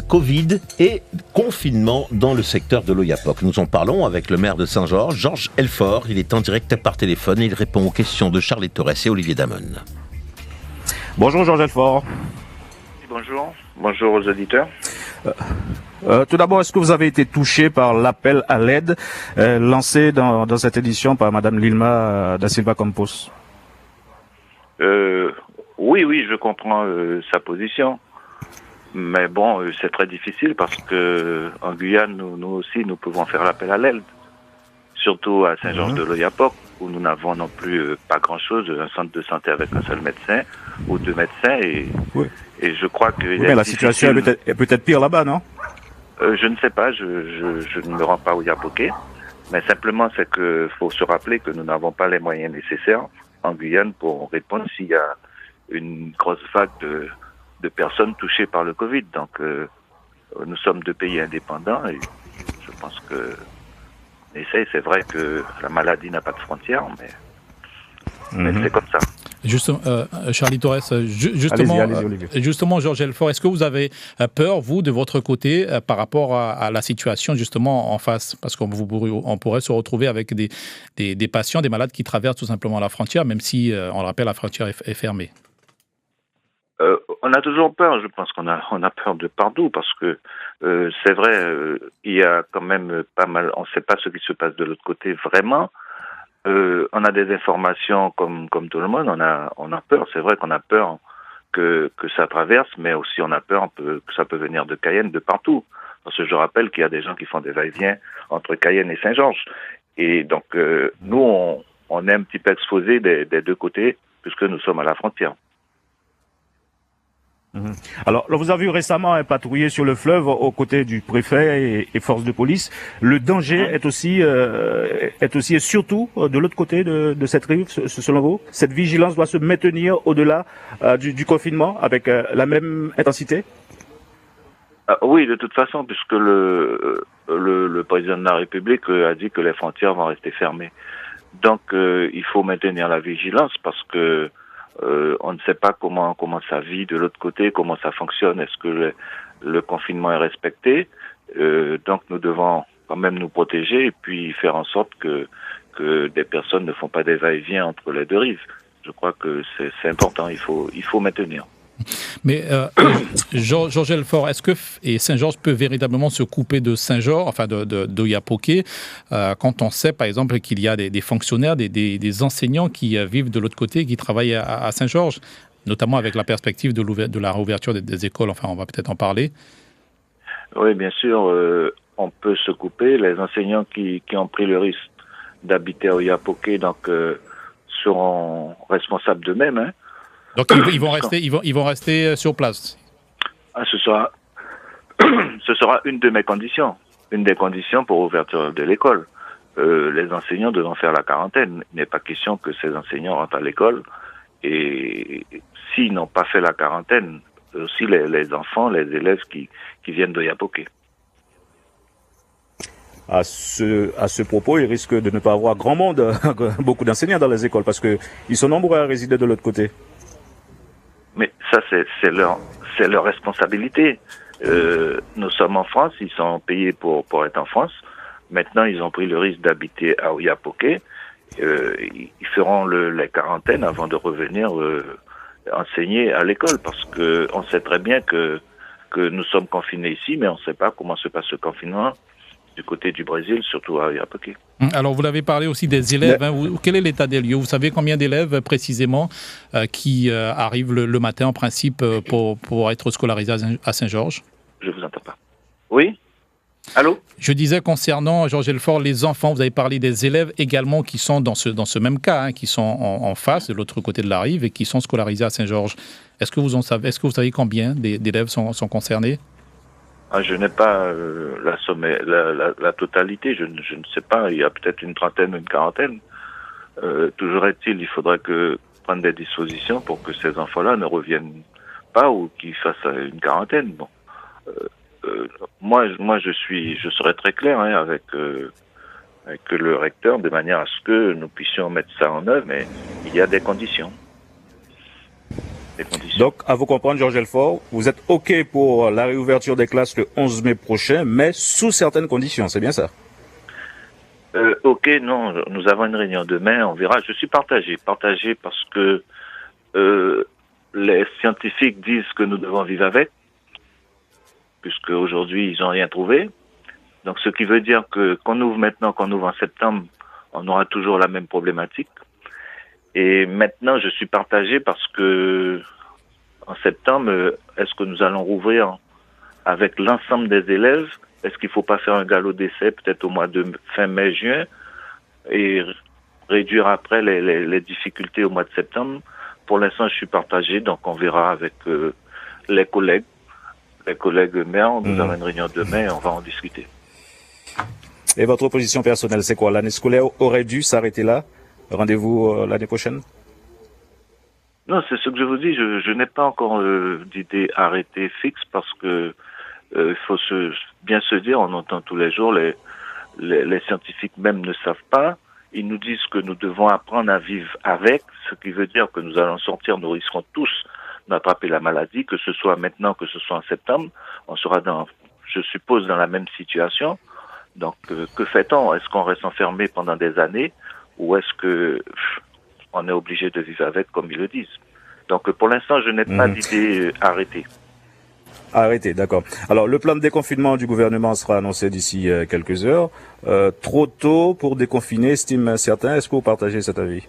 crise Covid et confinement dans le secteur de l'Oyapock. Nous en parlons avec le maire de Saint-Georges, Georges Elfort. Il est en direct par téléphone et il répond aux questions de Charles Torres et Olivier Damon. Bonjour Georges Elfort. Bonjour aux auditeurs. Tout d'abord, est-ce que vous avez été touché par l'appel à l'aide lancé dans cette édition par Madame Lilma da Silva Campos? Oui, je comprends sa position. Mais bon, c'est très difficile parce que en Guyane, nous aussi, nous pouvons faire l'appel à l'aide. Surtout à Saint-Georges de l'Oyapock, où nous n'avons non plus pas grand-chose, un centre de santé avec un seul médecin ou deux médecins. Et je crois que... Oui, mais la situation est peut-être pire là-bas, non? Je ne sais pas, je ne me rends pas au Oyapockais. Mais simplement, c'est que faut se rappeler que nous n'avons pas les moyens nécessaires en Guyane pour répondre s'il y a une grosse vague de personnes touchées par le Covid. Donc, nous sommes deux pays indépendants et je pense que c'est vrai que la maladie n'a pas de frontières, mais c'est comme ça. Justement, Charlie Torres, justement, Georges Elfort, est-ce que vous avez peur, vous, de votre côté, par rapport à la situation justement en face? Parce qu'on pourrait se retrouver avec des patients, des malades qui traversent tout simplement la frontière, même si, on le rappelle, la frontière est fermée. On a toujours peur, je pense qu'on a peur de partout, parce que c'est vrai, il y a quand même pas mal, on ne sait pas ce qui se passe de l'autre côté vraiment. On a des informations comme tout le monde, on a peur, c'est vrai qu'on a peur que ça traverse, mais aussi on a peur que ça peut venir de Cayenne, de partout. Parce que je rappelle qu'il y a des gens qui font des va-et-vient entre Cayenne et Saint-Georges. Et donc, nous, on est un petit peu exposés des deux côtés, puisque nous sommes à la frontière. Alors, vous avez vu récemment patrouiller sur le fleuve aux côtés du préfet et forces de police. Le danger est aussi et surtout de l'autre côté de cette rive, selon vous. Cette vigilance doit se maintenir au-delà du confinement avec la même intensité? Oui, de toute façon, puisque le président de la République a dit que les frontières vont rester fermées. Donc, il faut maintenir la vigilance parce que on ne sait pas comment ça vit de l'autre côté, comment ça fonctionne, est-ce que le confinement est respecté. Donc nous devons quand même nous protéger et puis faire en sorte que des personnes ne font pas des va-et-vient entre les deux rives. Je crois que c'est important, il faut maintenir. Mais Georges Elfort, est-ce que Saint-Georges peut véritablement se couper de Saint-Georges, enfin d'Oyapockais, quand on sait par exemple qu'il y a des fonctionnaires, des enseignants qui vivent de l'autre côté, qui travaillent à Saint-Georges, notamment avec la perspective de la réouverture des écoles, enfin on va peut-être en parler. Oui, bien sûr, on peut se couper. Les enseignants qui ont pris le risque d'habiter à Oyapockais seront responsables d'eux-mêmes, hein. Donc ils vont rester sur place. Ce sera une de mes conditions, une des conditions pour l'ouverture de l'école. Les enseignants devront faire la quarantaine. Il n'est pas question que ces enseignants rentrent à l'école et s'ils n'ont pas fait la quarantaine, aussi les enfants, les élèves qui viennent d'Oyapockais. À ce propos, il risque de ne pas avoir grand monde, beaucoup d'enseignants dans les écoles parce que ils sont nombreux à résider de l'autre côté. Mais ça, c'est leur responsabilité. Nous sommes en France, ils sont payés pour être en France. Maintenant, ils ont pris le risque d'habiter à Oyapockais. Ils feront les quarantaines avant de revenir enseigner à l'école, parce que on sait très bien que nous sommes confinés ici, mais on ne sait pas comment se passe le confinement du côté du Brésil, surtout à Oyapockais. Alors, vous l'avez parlé aussi des élèves. Quel est l'état des lieux? Vous savez combien d'élèves précisément qui arrivent le matin en principe pour être scolarisés à Saint-Georges? Je vous entends pas. Oui? Allô? Je disais concernant, Georges Elfort, les enfants, vous avez parlé des élèves également qui sont dans ce même cas, hein, qui sont en face, de l'autre côté de la rive, et qui sont scolarisés à Saint-Georges. Est-ce que vous savez combien d'élèves sont concernés? Je n'ai pas la totalité, je ne sais pas, il y a peut-être une trentaine ou une quarantaine. Toujours est-il, il faudrait prendre des dispositions pour que ces enfants-là ne reviennent pas ou qu'ils fassent une quarantaine. Bon. Moi, je serais très clair avec le recteur de manière à ce que nous puissions mettre ça en œuvre, mais il y a des conditions. les conditions. Donc, à vous comprendre, Georges Elfort, vous êtes OK pour la réouverture des classes le 11 mai prochain, mais sous certaines conditions, c'est bien ça? OK, non, nous avons une réunion demain, on verra. Je suis partagé parce que les scientifiques disent que nous devons vivre avec, puisque aujourd'hui ils n'ont rien trouvé. Donc, ce qui veut dire que qu'on ouvre maintenant, qu'on ouvre en septembre, on aura toujours la même problématique. Et maintenant, je suis partagé parce que en septembre, est-ce que nous allons rouvrir avec l'ensemble des élèves? Est-ce qu'il ne faut pas faire un galop d'essai peut-être au mois de fin mai, juin et réduire après les difficultés au mois de septembre? Pour l'instant, je suis partagé, donc on verra avec les collègues maires. Nous avons une réunion demain et on va en discuter. Et votre position personnelle, c'est quoi? L'année scolaire aurait dû s'arrêter là? Rendez-vous l'année prochaine? Non, c'est ce que je vous dis. Je n'ai pas encore d'idée arrêtée fixe parce que il faut bien se dire, on entend tous les jours, les scientifiques même ne savent pas. Ils nous disent que nous devons apprendre à vivre avec, ce qui veut dire que nous allons sortir, nous risquons tous d'attraper la maladie, que ce soit maintenant, que ce soit en septembre. On sera je suppose, dans la même situation. Donc, que fait-on? Est-ce qu'on reste enfermé pendant des années ou est-ce que on est obligé de vivre avec, comme ils le disent? Donc, pour l'instant, je n'ai pas d'idée arrêtée. Arrêtez, d'accord. Alors, le plan de déconfinement du gouvernement sera annoncé d'ici quelques heures. Trop tôt pour déconfiner, estiment certains. Est-ce que vous partagez cet avis?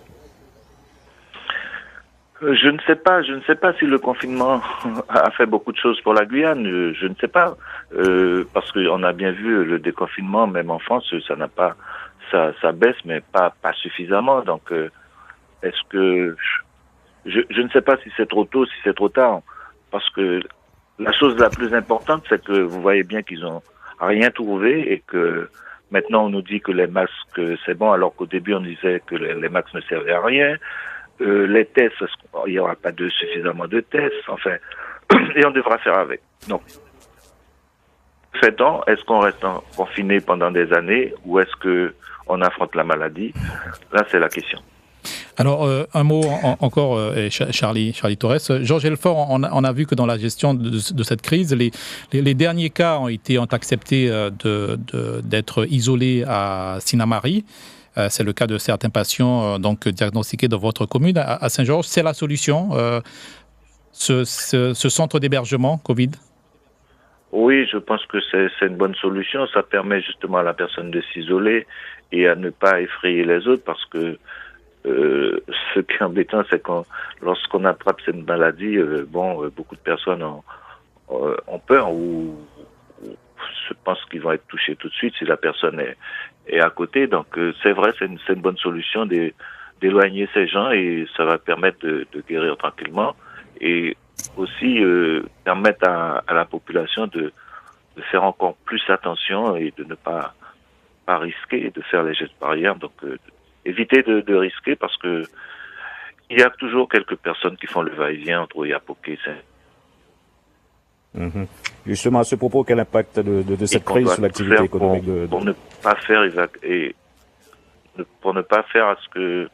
Je ne sais pas si le confinement a fait beaucoup de choses pour la Guyane. Je ne sais pas, parce qu'on a bien vu le déconfinement, même en France, ça baisse, mais pas suffisamment. Donc, est-ce que je ne sais pas si c'est trop tôt, si c'est trop tard, parce que la chose la plus importante, c'est que vous voyez bien qu'ils ont rien trouvé et que maintenant on nous dit que les masques c'est bon, alors qu'au début on disait que les masques ne servaient à rien. Les tests, il n'y aura pas suffisamment de tests, enfin, et on devra faire avec. Donc, fait-on, est-ce qu'on reste confiné pendant des années ou est-ce que on affronte la maladie? Là, c'est la question. Alors, un mot encore, Charlie Torres. Georges Elfort, on a vu que dans la gestion de cette crise, les derniers cas ont accepté d'être isolés à Sinnamary. C'est le cas de certains patients donc diagnostiqués dans votre commune, à Saint-Georges. C'est la solution, ce centre d'hébergement Covid? Oui, je pense que c'est une bonne solution. Ça permet justement à la personne de s'isoler et à ne pas effrayer les autres parce que ce qui est embêtant, c'est que lorsqu'on attrape cette maladie, beaucoup de personnes ont peur ou je pense qu'ils vont être touchés tout de suite si la personne est à côté. Donc c'est vrai, c'est une bonne solution d'éloigner ces gens et ça va permettre de guérir tranquillement et aussi permettre à la population de faire encore plus attention et de ne pas risquer de faire les gestes barrières. Donc éviter de risquer parce que il y a toujours quelques personnes qui font le va-et-vient entre Oyapoké et Justement, à ce propos, quel impact de cette crise sur l'activité économique pour ne pas faire à ce que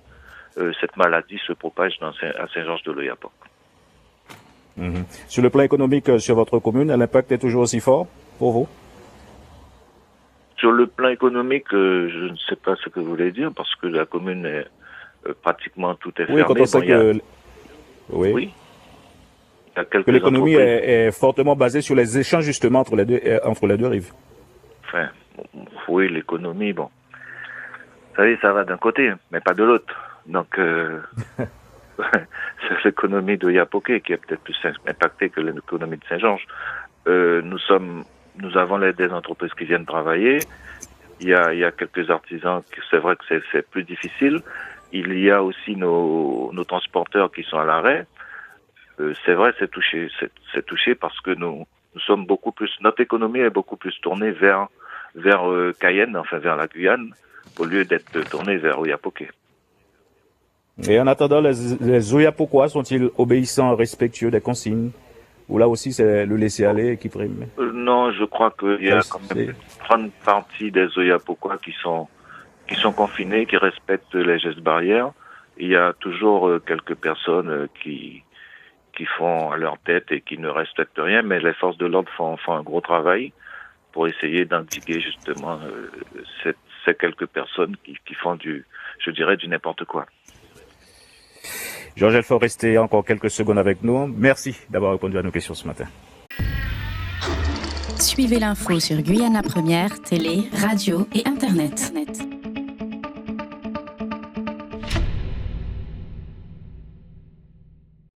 cette maladie se propage à Saint-Georges de l'Oyapock. Sur le plan économique, sur votre commune, l'impact est toujours aussi fort pour vous? Sur le plan économique, je ne sais pas ce que vous voulez dire, parce que la commune est pratiquement tout est fermé. Oui, quand on sait que... Oui. Que l'économie est fortement basée sur les échanges justement entre les deux rives. Enfin, oui, l'économie, bon. Vous savez, ça va d'un côté, mais pas de l'autre. Donc, c'est l'économie de Yapoké qui est peut-être plus impactée que l'économie de Saint-Georges. Nous avons des entreprises qui viennent travailler. Il y a quelques artisans, c'est vrai que c'est plus difficile. Il y a aussi nos transporteurs qui sont à l'arrêt. C'est vrai, c'est touché parce que nous sommes beaucoup plus, notre économie est beaucoup plus tournée vers Cayenne, enfin vers la Guyane, au lieu d'être tournée vers Oyapoké. Et en attendant, les Oyapokois sont-ils obéissants, respectueux des consignes? Ou là aussi c'est le laisser-aller qui prime? Non, je crois qu'il y a quand même une grande partie des Oyapokois qui sont confinés, qui respectent les gestes barrières. Il y a toujours quelques personnes qui qui font à leur tête et qui ne respectent rien, mais les forces de l'ordre font un gros travail pour essayer d'endiguer justement ces quelques personnes qui font du n'importe quoi. Georges Elfort, restez encore quelques secondes avec nous. Merci d'avoir répondu à nos questions ce matin. Suivez l'info sur Guyana Première, télé, radio et Internet.